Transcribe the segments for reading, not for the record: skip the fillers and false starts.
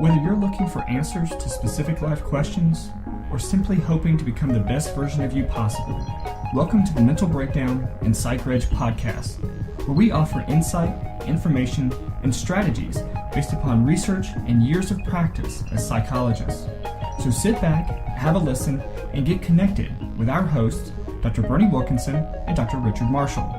Whether you're looking for answers to specific life questions or simply hoping to become the best version of you possible, welcome to the Mental Breakdown and Psychreg podcast, where we offer insight, information, and strategies based upon research and years of practice as psychologists. So sit back, have a listen, and get connected with our hosts, Dr. Berney Wilkinson and Dr. Richard Marshall.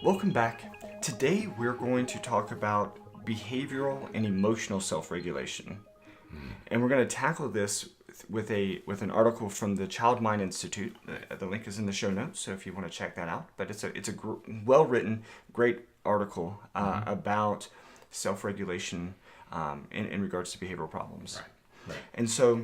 Welcome back. Today we're going to talk about behavioral and emotional self-regulation. And we're going to tackle this with an article from the Child Mind Institute. The link is in the show notes, so if you want to check that out. But it's a well-written, great article about self-regulation in regards to behavioral problems. Right. And so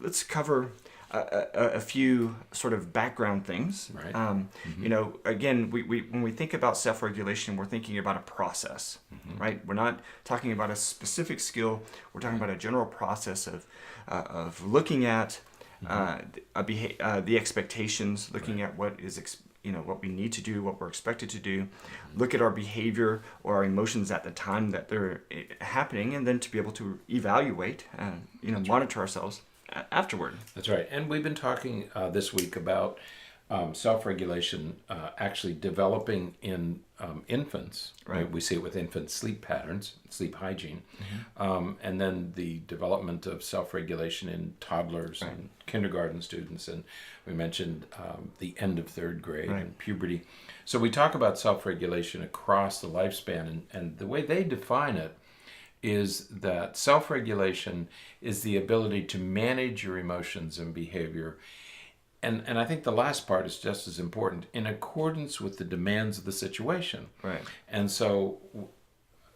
let's cover a few sort of background things. Right. You know, again, we when we think about self-regulation, we're thinking about a process, right? We're not talking about a specific skill. We're talking about a general process of looking at the expectations, looking at what is what we need to do, what we're expected to do, look at our behavior or our emotions at the time that they're happening, and then to be able to evaluate and monitor ourselves afterward. That's right. And we've been talking this week about self-regulation actually developing in infants. Right. We see it with infant sleep patterns, sleep hygiene, and then the development of self-regulation in toddlers and kindergarten students. And we mentioned the end of third grade and puberty. So we talk about self-regulation across the lifespan, and the way they define it is that self-regulation is the ability to manage your emotions and behavior. And I think the last part is just as important, in accordance with the demands of the situation. Right. And so,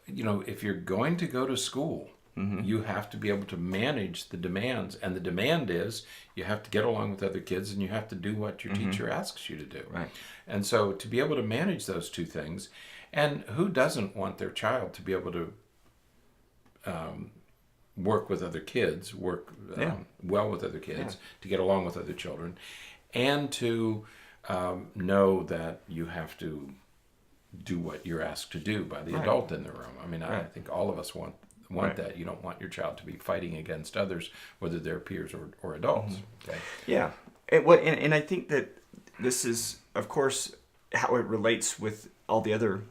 if you're going to go to school, you have to be able to manage the demands. And the demand is you have to get along with other kids and you have to do what your teacher asks you to do. Right. And so to be able to manage those two things, and who doesn't want their child to be able to work with other kids, well with other kids, to get along with other children, and to know that you have to do what you're asked to do by the adult in the room. I mean, I think all of us want that. You don't want your child to be fighting against others, whether they're peers or adults. Okay? Yeah. And I think that this is, of course, how it relates with all the other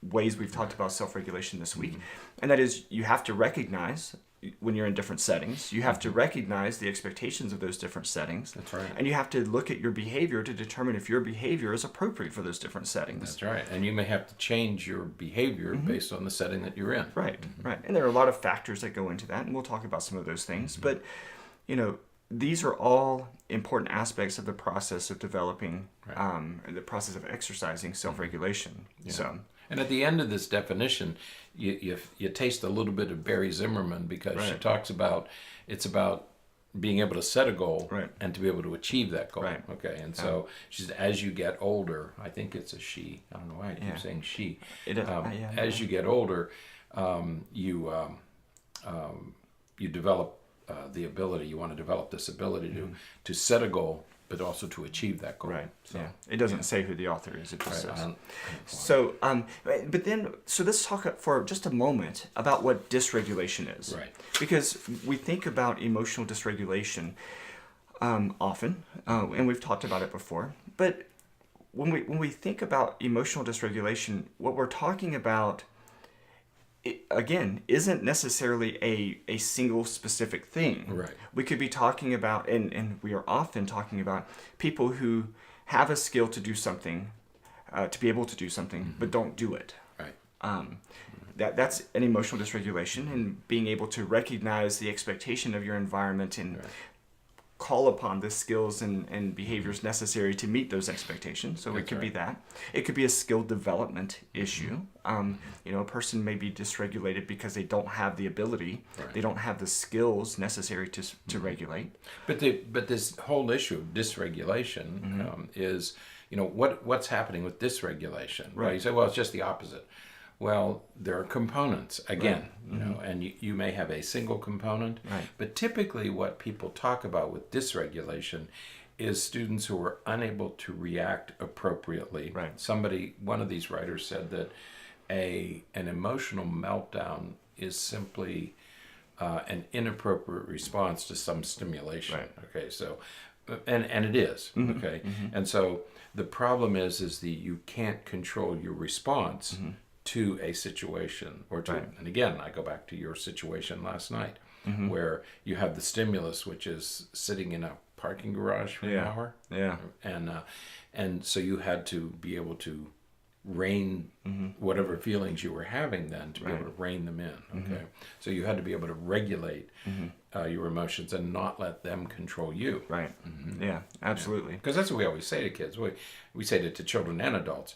ways we've talked about self-regulation this week. And that is, you have to recognize when you're in different settings, you have to recognize the expectations of those different settings. That's right. And you have to look at your behavior to determine if your behavior is appropriate for those different settings. That's right. And you may have to change your behavior based on the setting that you're in. Right. And there are a lot of factors that go into that, and we'll talk about some of those things. But, these are all important aspects of the process of developing, the process of exercising self-regulation. Yeah. So. And at the end of this definition, you taste a little bit of Barry Zimmerman, because she talks about it's about being able to set a goal and to be able to achieve that goal. Right. Okay, and so she said, as you get older, I think it's a she. I don't know why I keep saying she. It is. As you get older, you develop the ability. You want to develop this ability to set a goal, but also to achieve that goal. Right. So, it doesn't say who the author is. It just says. So let's talk for just a moment about what dysregulation is. Right. Because we think about emotional dysregulation often, and we've talked about it before. But when we think about emotional dysregulation, what we're talking about, again, isn't necessarily a single specific thing. Right. We could be talking about, and we are often talking about, people who have a skill to do something, to be able to do something, but don't do it. Right. That's an emotional dysregulation, and being able to recognize the expectation of your environment and call upon the skills and behaviors necessary to meet those expectations. So it could be that. It could be a skill development issue. A person may be dysregulated because they don't have the ability, they don't have the skills necessary to regulate. But this whole issue of dysregulation is, what's happening with dysregulation? Right. You say, well, it's just the opposite. Well, there are components, again, and you may have a single component, but typically what people talk about with dysregulation is students who are unable to react appropriately. Right. One of these writers said that an emotional meltdown is simply an inappropriate response to some stimulation. Right. Okay, so and it is. Okay, and so the problem is that you can't control your response to a situation or to. Right. And again, I go back to your situation last night, where you have the stimulus, which is sitting in a parking garage for an hour. Yeah. And so you had to be able to rein whatever feelings you were having then to be able to rein them in. Okay, so you had to be able to regulate your emotions and not let them control you. Right. Yeah, absolutely. Because that's what we always say to kids. We say it to children and adults.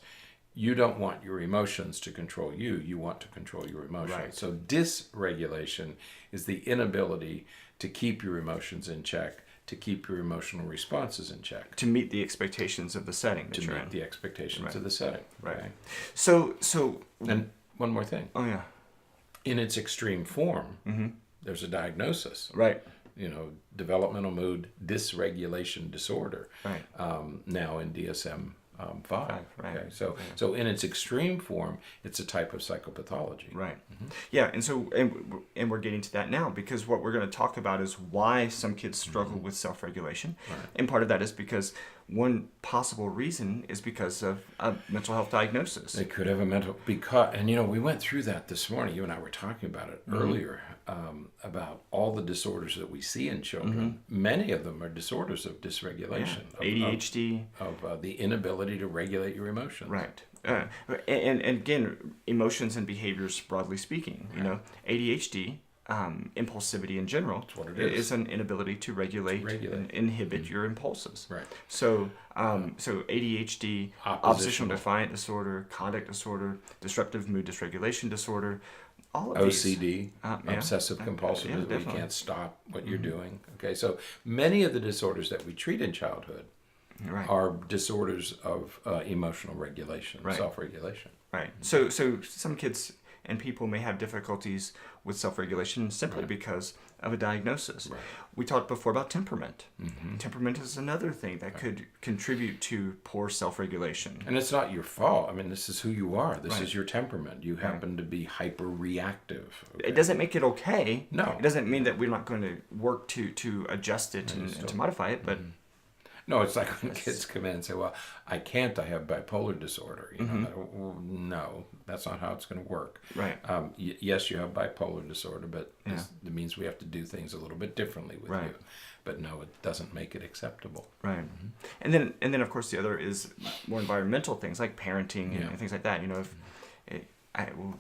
You don't want your emotions to control you. You want to control your emotions. Right. So dysregulation is the inability to keep your emotions in check, to keep your emotional responses in check. To meet the expectations of the setting that To you're meet in. the expectations of the setting. Right. Okay? So. And one more thing. Oh yeah. In its extreme form, there's a diagnosis. Right. Developmental mood dysregulation disorder. Right. Now in DSM-5. Right. Okay. So in its extreme form, it's a type of psychopathology. Right. Yeah, and we're getting to that now, because what we're going to talk about is why some kids struggle with self-regulation. Right. And part of that is because one possible reason is because of a mental health diagnosis. They could have a mental we went through that this morning. You and I were talking about it earlier, about all the disorders that we see in children. Many of them are disorders of dysregulation, ADHD, of the inability to regulate your emotions. right. And again, emotions and behaviors, broadly speaking, ADHD, impulsivity in general, That's what it is. an inability to regulate. And inhibit your impulses. Right. So ADHD, oppositional defiant disorder, conduct disorder, disruptive mood dysregulation disorder, all of these. OCD, obsessive compulsive, you definitely. can't stop what you're doing. Okay, so many of the disorders that we treat in childhood Right. are disorders of emotional regulation, Right. self-regulation. Right. So some kids and people may have difficulties with self-regulation simply because of a diagnosis. Right. We talked before about temperament. Temperament is another thing that could contribute to poor self-regulation. And it's not your fault. I mean, this is who you are. This Right. is your temperament. You happen to be hyper-reactive. Okay? It doesn't make it okay. No. It doesn't mean that we're not going to work to adjust it and to modify it, but No, it's like when kids come in and say, well, I have bipolar disorder. Well, no, that's not how it's going to work. Right. Yes, you have bipolar disorder, but it means we have to do things a little bit differently with you. But no, it doesn't make it acceptable. Right. And then of course the other is more environmental things like parenting and things like that.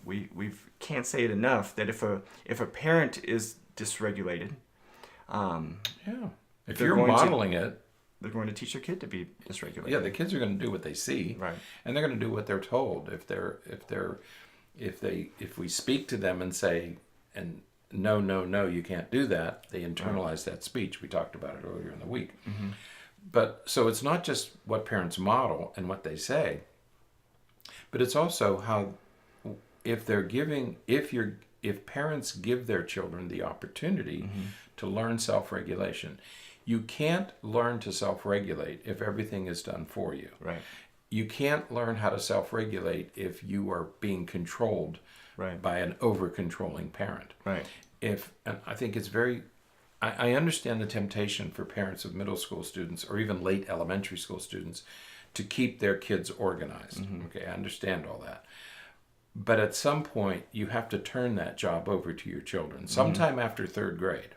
We can't say it enough that if a parent is dysregulated, if they're you're going to- modeling it, they're going to teach their kid to be dysregulated. yeah, the kids are going to do what they see, Right. and they're going to do what they're told. If we speak to them and say, and no, you can't do that, they internalize that speech. We talked about it earlier in the week. But so it's not just what parents model and what they say, but it's also how if parents give their children the opportunity to learn self-regulation. You can't learn to self-regulate if everything is done for you. Right. You can't learn how to self-regulate if you are being controlled by an over-controlling parent. Right. And I think it's I understand the temptation for parents of middle school students or even late elementary school students to keep their kids organized. Okay, I understand all that. But at some point, you have to turn that job over to your children. Sometime after third grade,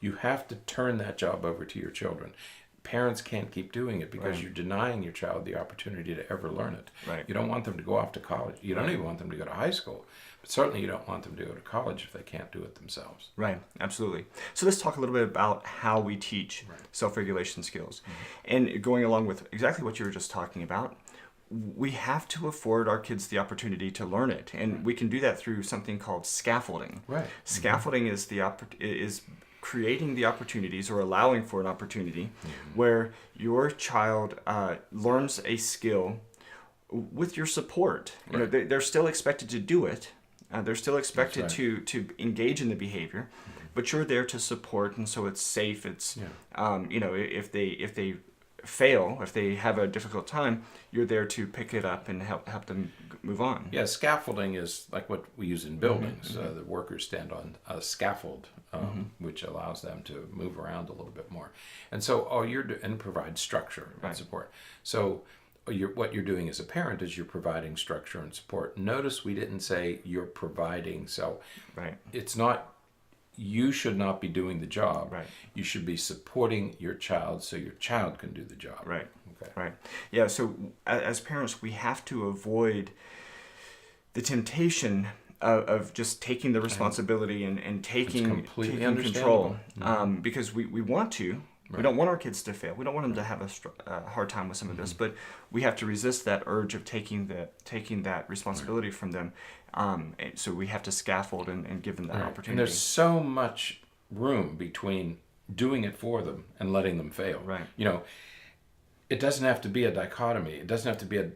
you have to turn that job over to your children. Parents can't keep doing it because you're denying your child the opportunity to ever learn it. Right. You don't want them to go off to college. You don't even want them to go to high school. But certainly you don't want them to go to college if they can't do it themselves. Right, absolutely. So let's talk a little bit about how we teach self-regulation skills. And going along with exactly what you were just talking about, we have to afford our kids the opportunity to learn it. And we can do that through something called scaffolding. Right. Scaffolding is creating the opportunities or allowing for an opportunity where your child learns a skill with your support. Right. They're still expected to do it. They're still expected to engage in the behavior, but you're there to support, and so it's safe. It's if they fail, if they have a difficult time, you're there to pick it up and help them move on. Yeah, scaffolding is like what we use in buildings. The workers stand on a scaffold, which allows them to move around a little bit more. And so and provide structure and support. So what you're doing as a parent is you're providing structure and support. Notice we didn't say you're providing. So it's not, you should not be doing the job. Right. You should be supporting your child so your child can do the job. Right. Okay. Right. Yeah. So as parents, we have to avoid the temptation of just taking the responsibility and taking control, because we want to. Right. We don't want our kids to fail. We don't want them to have a hard time with some of this, but we have to resist that urge of taking that responsibility from them. So we have to scaffold and give them that opportunity. And there's so much room between doing it for them and letting them fail. Right. It doesn't have to be a dichotomy. It doesn't have to be a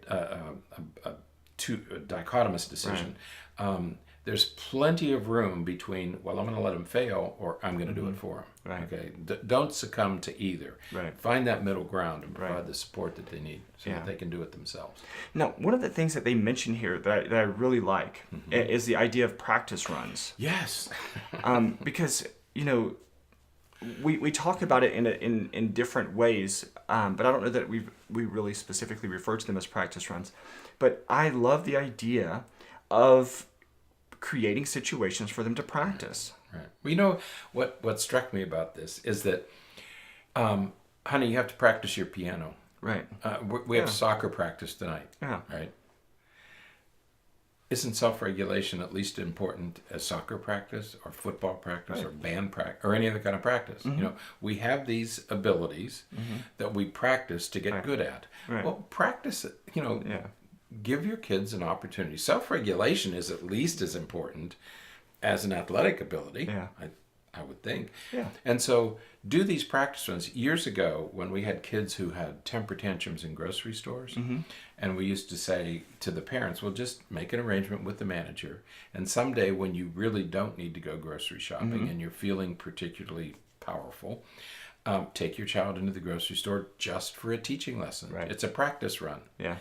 dichotomous decision. Right. There's plenty of room between, well, I'm going to let them fail, or I'm going to do it for them. Right. Okay. Don't succumb to either. Right. Find that middle ground and provide the support that they need so that they can do it themselves. Now, one of the things that they mention here that I really like is the idea of practice runs. Yes. Because we talk about it in different ways, but I don't know that we really specifically refer to them as practice runs. But I love the idea of creating situations for them to practice. Right. Well, what struck me about this is that, honey, you have to practice your piano. Right. We have soccer practice tonight. Yeah. Right. Isn't self-regulation at least important as soccer practice or football practice or band practice or any other kind of practice? We have these abilities that we practice to get good at. Right. Well, practice it. Give your kids an opportunity. Self-regulation is at least as important as an athletic ability, I would think. Yeah. And so do these practice runs. Years ago, when we had kids who had temper tantrums in grocery stores, and we used to say to the parents, well, just make an arrangement with the manager, and someday when you really don't need to go grocery shopping and you're feeling particularly powerful, take your child into the grocery store just for a teaching lesson. Right. It's a practice run. Yeah.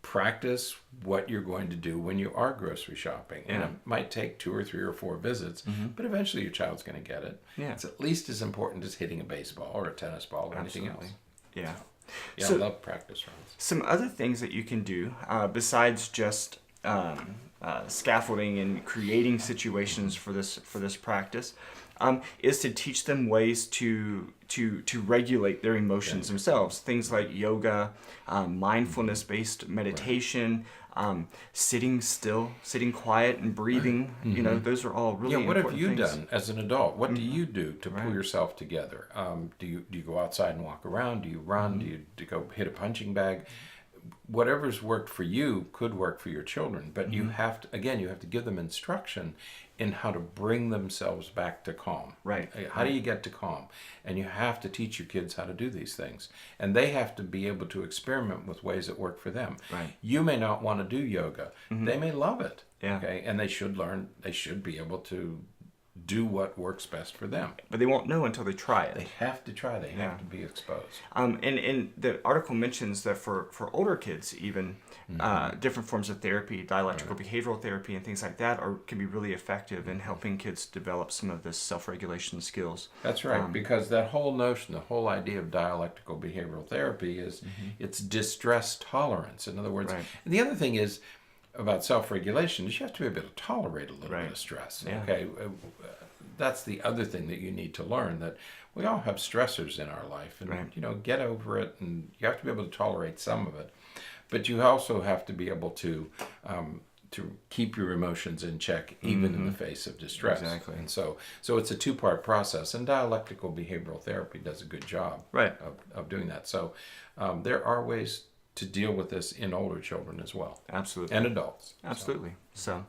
Practice what you're going to do when you are grocery shopping. And it might take 2 or 3 or 4 visits, but eventually your child's going to get it. Yeah. It's at least as important as hitting a baseball or a tennis ball or anything else. Yeah. So, I love practice runs. Some other things that you can do, besides just scaffolding and creating situations for this practice, is to teach them ways to regulate their emotions themselves. Things like yoga, mindfulness-based meditation, sitting still, sitting quiet and breathing. Those are all really important what have you things. done as an adult? What do you do to pull yourself together? Do you go outside and walk around? Do you run? Do you go hit a punching bag? Whatever's worked for you could work for your children, but you have to give them instruction in how to bring themselves back to calm. Right. How do you get to calm? And you have to teach your kids how to do these things. And they have to be able to experiment with ways that work for them. Right. You may not want to do yoga. They may love it. Yeah. Okay. And they should be able to do what works best for them. But they won't know until they try it. They have to try. They have to be exposed. And the article mentions that for older kids, even different forms of therapy, dialectical behavioral therapy, and things like that can be really effective in helping kids develop some of this self-regulation skills. That's right, because that whole notion, the whole idea of dialectical behavioral therapy is it's distress tolerance. In other words, and the other thing is about self-regulation is you have to be able to tolerate a little bit of stress. Yeah. Okay, that's the other thing that you need to learn, that we all have stressors in our life, and get over it, and you have to be able to tolerate some of it, but you also have to be able to keep your emotions in check even in the face of distress. Exactly. And so it's a 2-part process, and dialectical behavioral therapy does a good job of doing that. So there are ways to deal with this in older children as well. Absolutely. And adults. Absolutely. So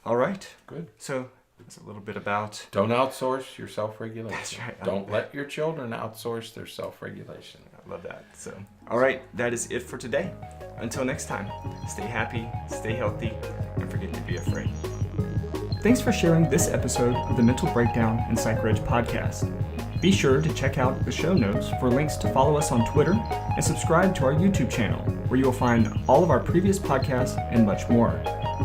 all right. Good. So it's a little bit about... Don't outsource your self-regulation. That's right. Don't let your children outsource their self-regulation. I love that. So, all right. That is it for today. Until next time, stay happy, stay healthy, and forget to be afraid. Thanks for sharing this episode of the Mental Breakdown and Psychreg podcast. Be sure to check out the show notes for links to follow us on Twitter and subscribe to our YouTube channel, where you will find all of our previous podcasts and much more.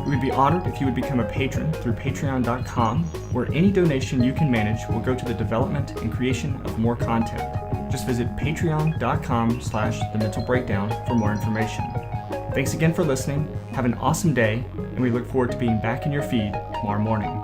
We would be honored if you would become a patron through patreon.com, where any donation you can manage will go to the development and creation of more content. Just visit patreon.com/thementalbreakdown for more information. Thanks again for listening. Have an awesome day, and we look forward to being back in your feed tomorrow morning.